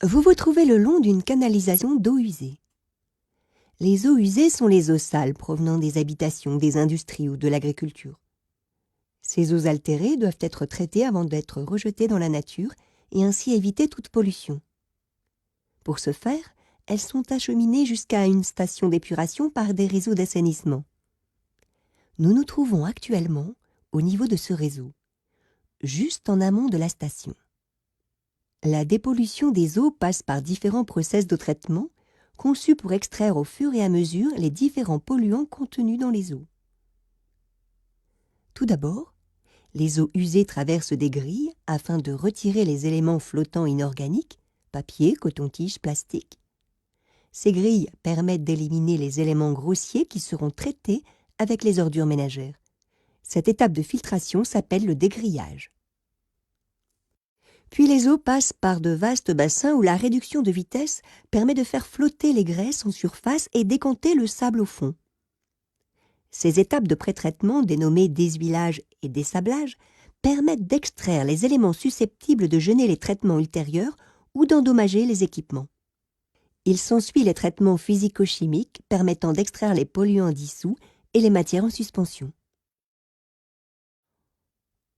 Vous vous trouvez le long d'une canalisation d'eau usée. Les eaux usées sont les eaux sales provenant des habitations, des industries ou de l'agriculture. Ces eaux altérées doivent être traitées avant d'être rejetées dans la nature et ainsi éviter toute pollution. Pour ce faire, elles sont acheminées jusqu'à une station d'épuration par des réseaux d'assainissement. Nous nous trouvons actuellement au niveau de ce réseau, juste en amont de la station. La dépollution des eaux passe par différents process de traitement conçus pour extraire au fur et à mesure les différents polluants contenus dans les eaux. Tout d'abord, les eaux usées traversent des grilles afin de retirer les éléments flottants inorganiques, papier, coton-tige, plastique. Ces grilles permettent d'éliminer les éléments grossiers qui seront traités avec les ordures ménagères. Cette étape de filtration s'appelle le dégrillage. Puis les eaux passent par de vastes bassins où la réduction de vitesse permet de faire flotter les graisses en surface et décanter le sable au fond. Ces étapes de pré-traitement, dénommées déshuilage et dessablage, permettent d'extraire les éléments susceptibles de gêner les traitements ultérieurs ou d'endommager les équipements. Il s'ensuit les traitements physico-chimiques permettant d'extraire les polluants dissous et les matières en suspension.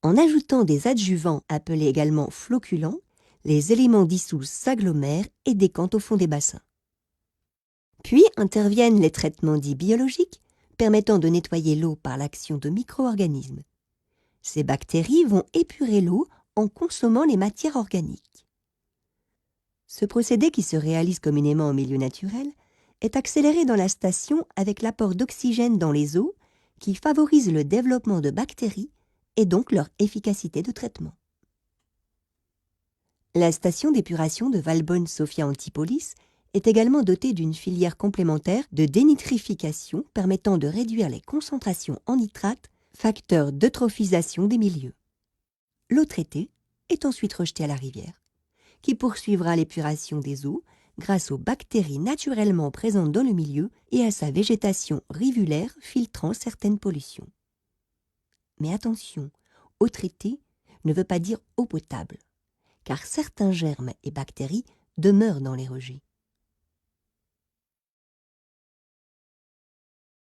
En ajoutant des adjuvants appelés également floculants, les éléments dissous s'agglomèrent et décantent au fond des bassins. Puis interviennent les traitements dits biologiques, permettant de nettoyer l'eau par l'action de micro-organismes. Ces bactéries vont épurer l'eau en consommant les matières organiques. Ce procédé, qui se réalise communément en milieu naturel, est accéléré dans la station avec l'apport d'oxygène dans les eaux qui favorise le développement de bactéries et donc leur efficacité de traitement. La station d'épuration de Valbonne-Sophia-Antipolis est également dotée d'une filière complémentaire de dénitrification permettant de réduire les concentrations en nitrate, facteur d'eutrophisation des milieux. L'eau traitée est ensuite rejetée à la rivière, qui poursuivra l'épuration des eaux grâce aux bactéries naturellement présentes dans le milieu et à sa végétation rivulaire filtrant certaines pollutions. Mais attention, eau traitée ne veut pas dire eau potable, car certains germes et bactéries demeurent dans les rejets.